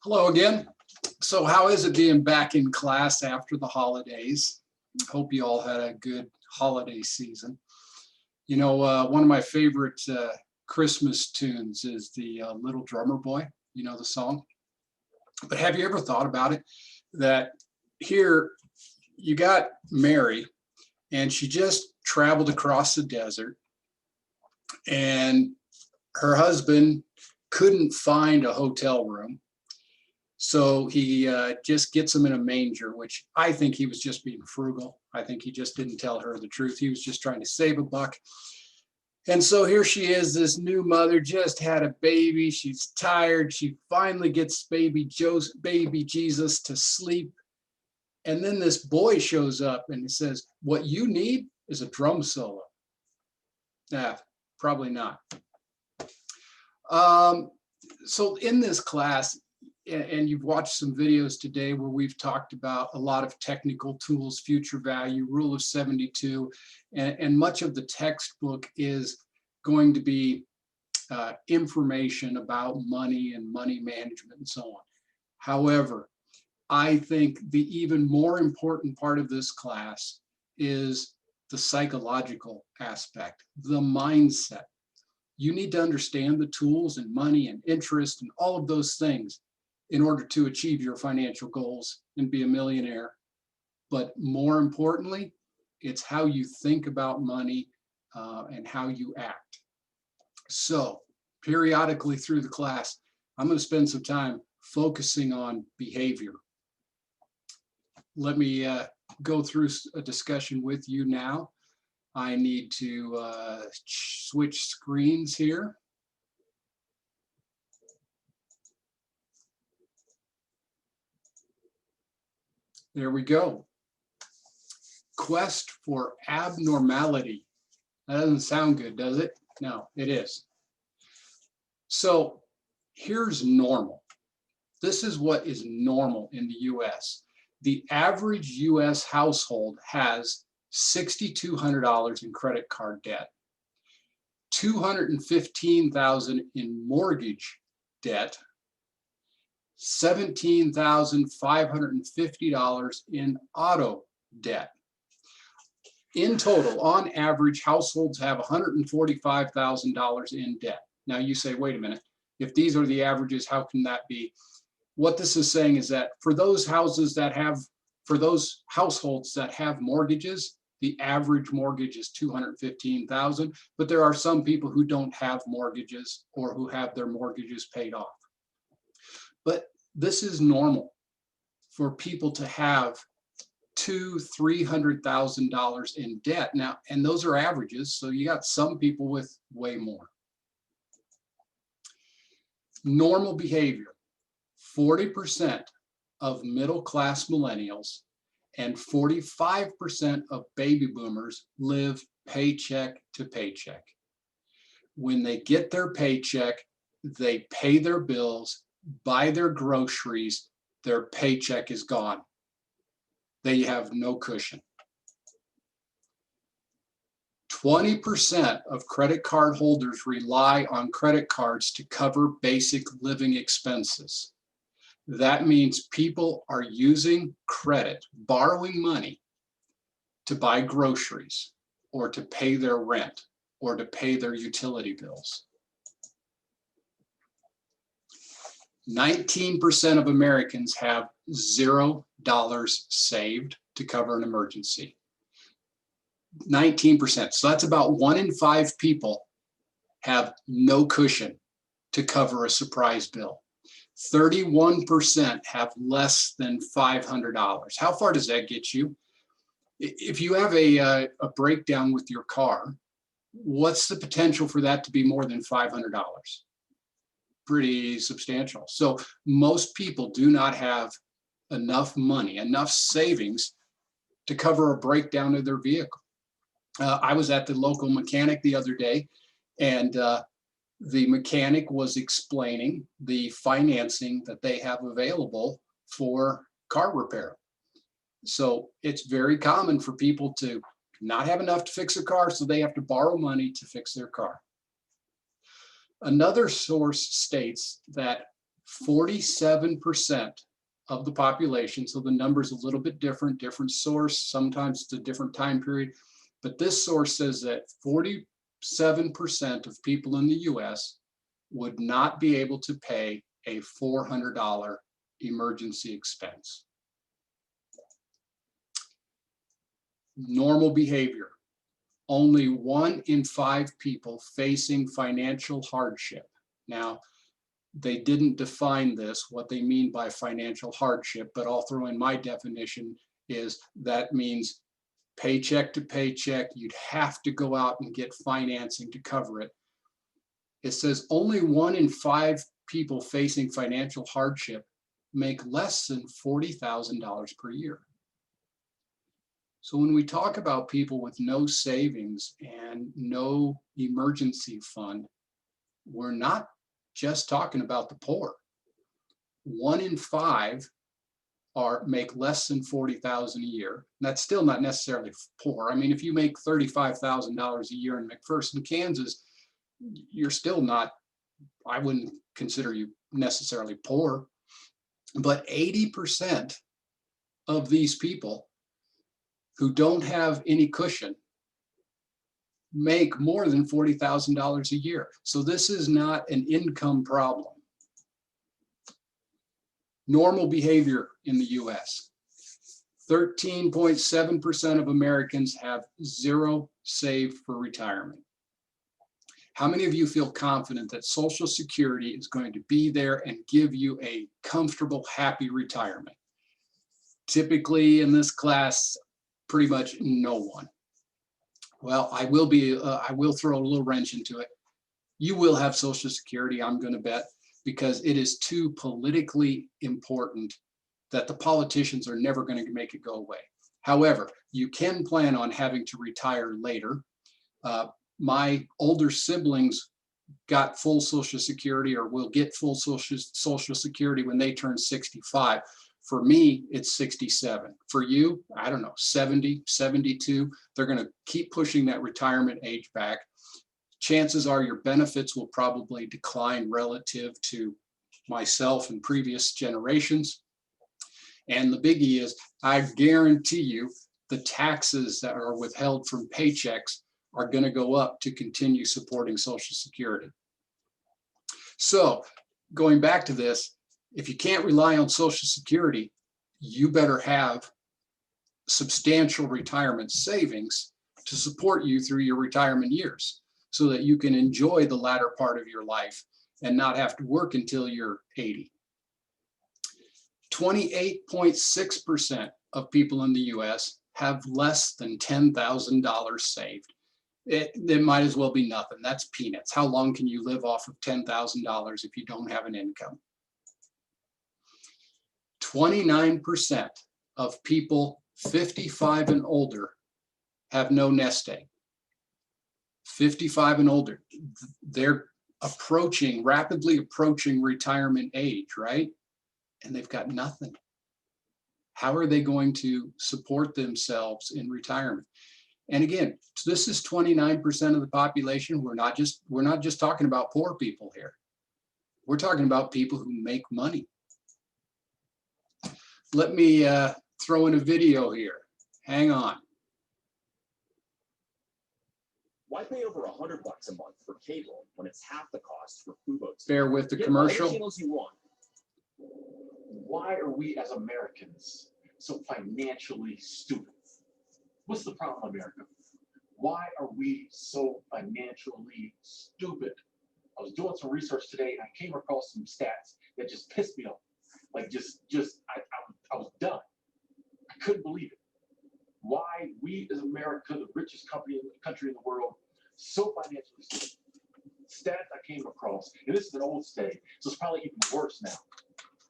Hello again. So how is it being back in class after the holidays? Hope you all had a good holiday season. You know, one of my favorite Christmas tunes is the Little Drummer Boy, you know the song. But have you ever thought about it that here you got Mary and she just traveled across the desert and her husband couldn't find a hotel room. So he just gets them in a manger, which I think he was just being frugal. I think he just didn't tell her the truth. He was just trying to save a buck. And so here she is, this new mother, just had a baby. She's tired. She finally gets baby Jesus to sleep. And then this boy shows up and he says, "What you need is a drum solo." Nah, probably not. So in this class, and you've watched some videos today where we've talked about a lot of technical tools, future value, rule of 72, and much of the textbook is going to be information about money and money management and so on. However, I think the even more important part of this class is the psychological aspect, the mindset. You need to understand the tools and money and interest and all of those things in order to achieve your financial goals and be a millionaire. But more importantly, it's how you think about money and how you act. So periodically through the class, I'm going to spend some time focusing on behavior. Let me go through a discussion with you now. I need to switch screens here. There we go. Quest for abnormality. That doesn't sound good, does it? No, it is. So here's normal. This is what is normal in the US. The average US household has $6,200 in credit card debt, $215,000 in mortgage debt, $17,550 in auto debt. In total, on average, households have $145,000 in debt. Now you say, wait a minute, if these are the averages, how can that be? What this is saying is that for those households that have mortgages, the average mortgage is $215,000, but there are some people who don't have mortgages or who have their mortgages paid off. But this is normal for people to have $200,000-$300,000 in debt now, and those are averages. So you got some people with way more. Normal behavior: 40% of middle-class millennials and 45% of baby boomers live paycheck to paycheck. When they get their paycheck, they pay their bills, buy their groceries, their paycheck is gone. They have no cushion. 20% of credit card holders rely on credit cards to cover basic living expenses. That means people are using credit, borrowing money to buy groceries or to pay their rent or to pay their utility bills. 19% of Americans have $0 saved to cover an emergency. 19%. So that's about 1 in 5 people have no cushion to cover a surprise bill. 31% have less than $500. How far does that get you? If you have a breakdown with your car, what's the potential for that to be more than $500? Pretty substantial. So most people do not have enough money, enough savings to cover a breakdown of their vehicle. I was at the local mechanic the other day, and the mechanic was explaining the financing that they have available for car repair. So it's very common for people to not have enough to fix a car, so they have to borrow money to fix their car. Another source states that 47% of the population, so the number's a little bit different source, sometimes it's a different time period, but this source says that 47% of people in the US would not be able to pay a $400 emergency expense. Normal behavior. Only 1 in 5 people facing financial hardship. Now, they didn't define this, what they mean by financial hardship, but I'll throw in my definition is that means paycheck to paycheck, you'd have to go out and get financing to cover it. It says only 1 in 5 people facing financial hardship make less than $40,000 per year. So when we talk about people with no savings and no emergency fund, we're not just talking about the poor. 1 in 5 make less than $40,000 a year. That's still not necessarily poor. I mean, if you make $35,000 a year in McPherson, Kansas, you're still not, I wouldn't consider you necessarily poor. But 80% of these people who don't have any cushion make more than $40,000 a year. So this is not an income problem. Normal behavior in the US. 13.7% of Americans have zero saved for retirement. How many of you feel confident that Social Security is going to be there and give you a comfortable, happy retirement? Typically in this class, pretty much no one. Well, I will throw a little wrench into it. You will have Social Security, I'm going to bet, because it is too politically important that the politicians are never going to make it go away. However, you can plan on having to retire later. My older siblings got full Social Security or will get full Social Security when they turn 65. For me, it's 67. For you, I don't know, 70, 72. They're going to keep pushing that retirement age back. Chances are your benefits will probably decline relative to myself and previous generations. And the biggie is, I guarantee you, the taxes that are withheld from paychecks are going to go up to continue supporting Social Security. So going back to this, if you can't rely on Social Security, you better have substantial retirement savings to support you through your retirement years so that you can enjoy the latter part of your life and not have to work until you're 80. 28.6% of people in the US have less than $10,000 saved. It might as well be nothing. That's peanuts. How long can you live off of $10,000 if you don't have an income? 29% of people 55 and older have no nest egg. 55 and older, they're rapidly approaching retirement age, right? And they've got nothing. How are they going to support themselves in retirement? And again, this is 29% of the population. We're not just talking about poor people here. We're talking about people who make money. Let me throw in a video here. Hang on. Why pay over $100 a month for cable when it's half the cost for Fubo? Bear with the commercial. All the channels you want. Why are we as Americans so financially stupid? What's the problem, America? Why are we so financially stupid? I was doing some research today and I came across some stats that just pissed me off. Like I was done. I couldn't believe it. Why we as America, the richest country in the world, so financially stupid. Stat I came across, and this is an old study, so it's probably even worse now.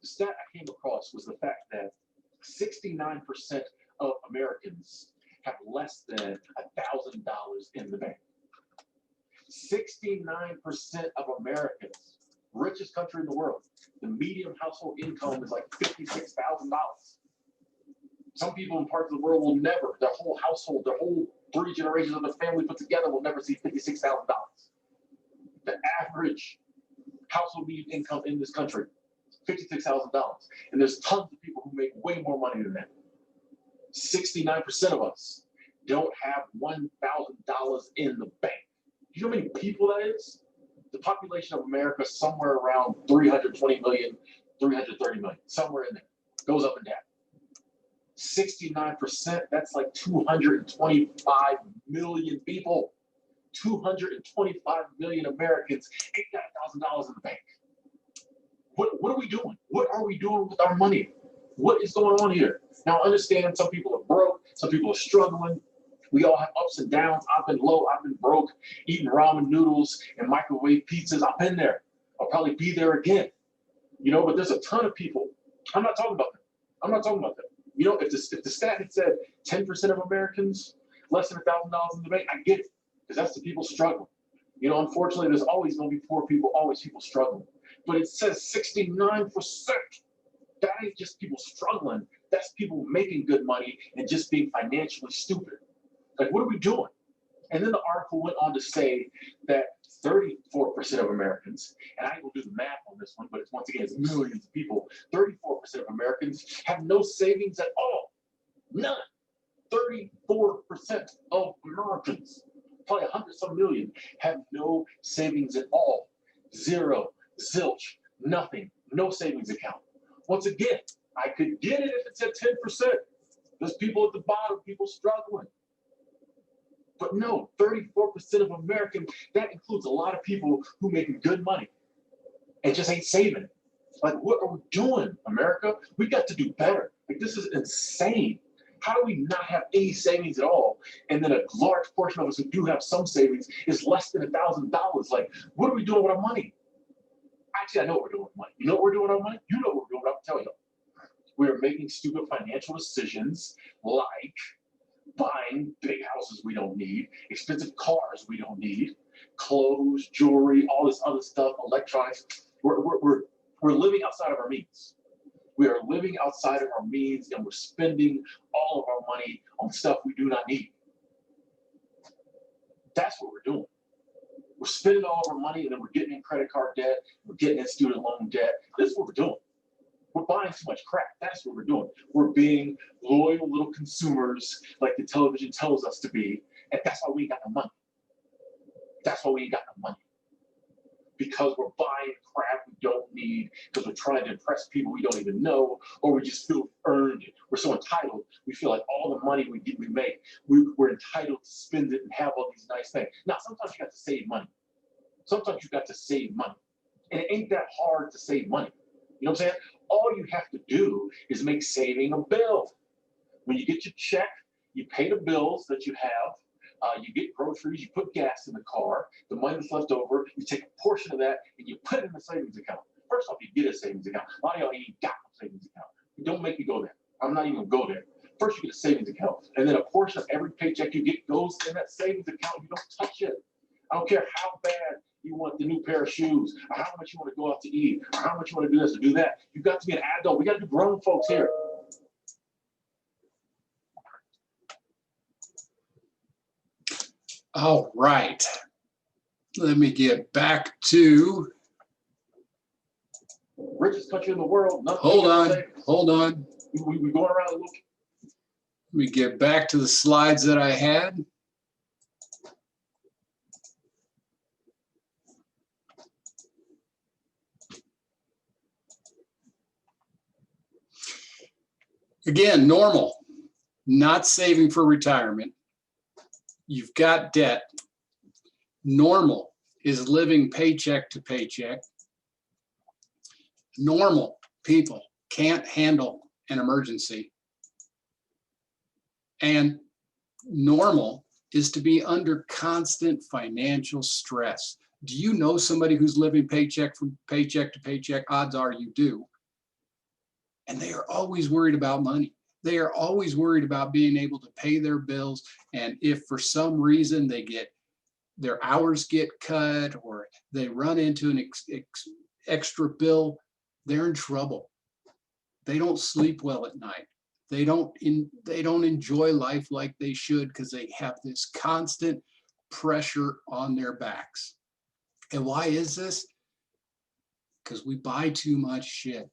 The stat I came across was the fact that 69% of Americans have less than $1,000 in the bank. 69% of Americans, richest country in the world, the median household income is like $56,000. Some people in parts of the world will never, their whole household, their whole 3 generations of their family put together will never see $56,000. The average household median income in this country $56,000. And there's tons of people who make way more money than that. 69% of us don't have $1,000 in the bank. Do you know how many people that is? The population of America is somewhere around 320 million, 330 million, somewhere in there. Goes up and down. 69%, that's like 225 million people. 225 million Americans ain't got $1,000 in the bank. What are we doing? What are we doing with our money? What is going on here? Now, I understand some people are broke, some people are struggling. We all have ups and downs. I've been low, I've been broke, eating ramen noodles and microwave pizzas. I've been there. I'll probably be there again. You know, but there's a ton of people. I'm not talking about them. I'm not talking about them. You know, if the stat had said 10% of Americans less than $1,000 in the bank, I get it, because that's the people struggling. You know, unfortunately, there's always going to be poor people, always people struggling. But it says 69%. That ain't just people struggling. That's people making good money and just being financially stupid. Like, what are we doing? And then the article went on to say that 34% of Americans, and I ain't gonna do the math on this one, but it's once again, it's millions of people. 34% of Americans have no savings at all. None. 34% of Americans, probably 100-some million, have no savings at all. Zero, zilch, nothing, no savings account. Once again, I could get it if it said 10%. There's people at the bottom, people struggling. But no, 34% of Americans, that includes a lot of people who make good money and just ain't saving it. Like, what are we doing, America? We got to do better. Like, this is insane. How do we not have any savings at all? And then a large portion of us who do have some savings is less than $1,000. Like, what are we doing with our money? Actually, I know what we're doing with money. You know what we're doing with our money? You know what we're doing, but I'm telling you. We are making stupid financial decisions like buying big houses we don't need, expensive cars we don't need, clothes, jewelry, all this other stuff, electronics. We're living outside of our means. We are living outside of our means, and we're spending all of our money on stuff we do not need. That's what we're doing. We're spending all of our money, and then we're getting in credit card debt, we're getting in student loan debt. This is what we're doing. We're buying too much crap. That's what we're doing. We're being loyal little consumers like the television tells us to be, and that's why we ain't got no money. That's why we ain't got no money. Because we're buying crap we don't need, because we're trying to impress people we don't even know, or we just feel earned it. We're so entitled. We feel like all the money we make, we're entitled to spend it and have all these nice things. Now, sometimes you got to save money. Sometimes you got to save money. And it ain't that hard to save money. You know what I'm saying? All you have to do is make saving a bill. When you get your check, you pay the bills that you have. You get groceries, you put gas in the car, the money that's left over, you take a portion of that and you put it in the savings account. First off, you get a savings account. A lot of y'all ain't got no savings account. Don't make me go there. I'm not even gonna go there. First, you get a savings account, and then a portion of every paycheck you get goes in that savings account. You don't touch it. I don't care how bad you want the new pair of shoes, or how much you want to go out to eat, or how much you want to do this or do that. You've got to be an adult. We got to be grown folks here. All right. Let me get back to. Richest country in the world. Hold on. We're going around the loop. Let me get back to the slides that I had. Again, normal, not saving for retirement. You've got debt. Normal is living paycheck to paycheck. Normal people can't handle an emergency. And normal is to be under constant financial stress. Do you know somebody who's living paycheck from paycheck to paycheck? Odds are you do. And they are always worried about money. They are always worried about being able to pay their bills. And if for some reason their hours get cut or they run into an extra bill, they're in trouble. They don't sleep well at night. They don't enjoy life like they should because they have this constant pressure on their backs. And why is this? because we buy too much shit,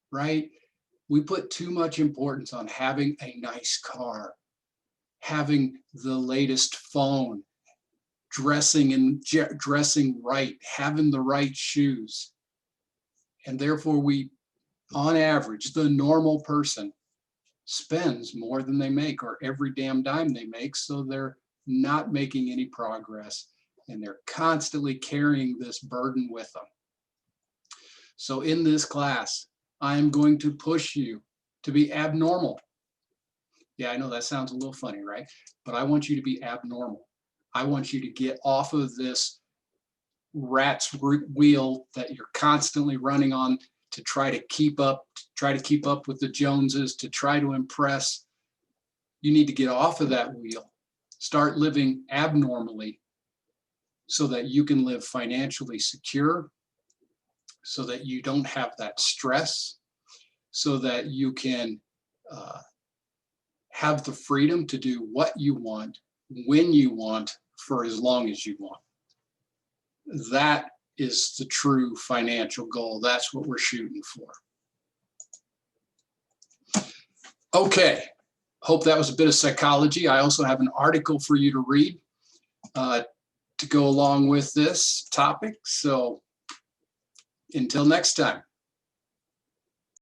right? We put too much importance on having a nice car, having the latest phone, dressing right, having the right shoes. And therefore we, on average, the normal person spends more than they make, or every damn dime they make. So they're not making any progress, and they're constantly carrying this burden with them. So in this class, I'm going to push you to be abnormal. Yeah, I know that sounds a little funny, right? But I want you to be abnormal. I want you to get off of this rat's wheel that you're constantly running on to try to keep up with the Joneses, to try to impress. You need to get off of that wheel, start living abnormally so that you can live financially secure, so that you don't have that stress, so that you can have the freedom to do what you want, when you want, for as long as you want. That is the true financial goal. That's what we're shooting for. Okay, hope that was a bit of psychology. I also have an article for you to read to go along with this topic. So until next time.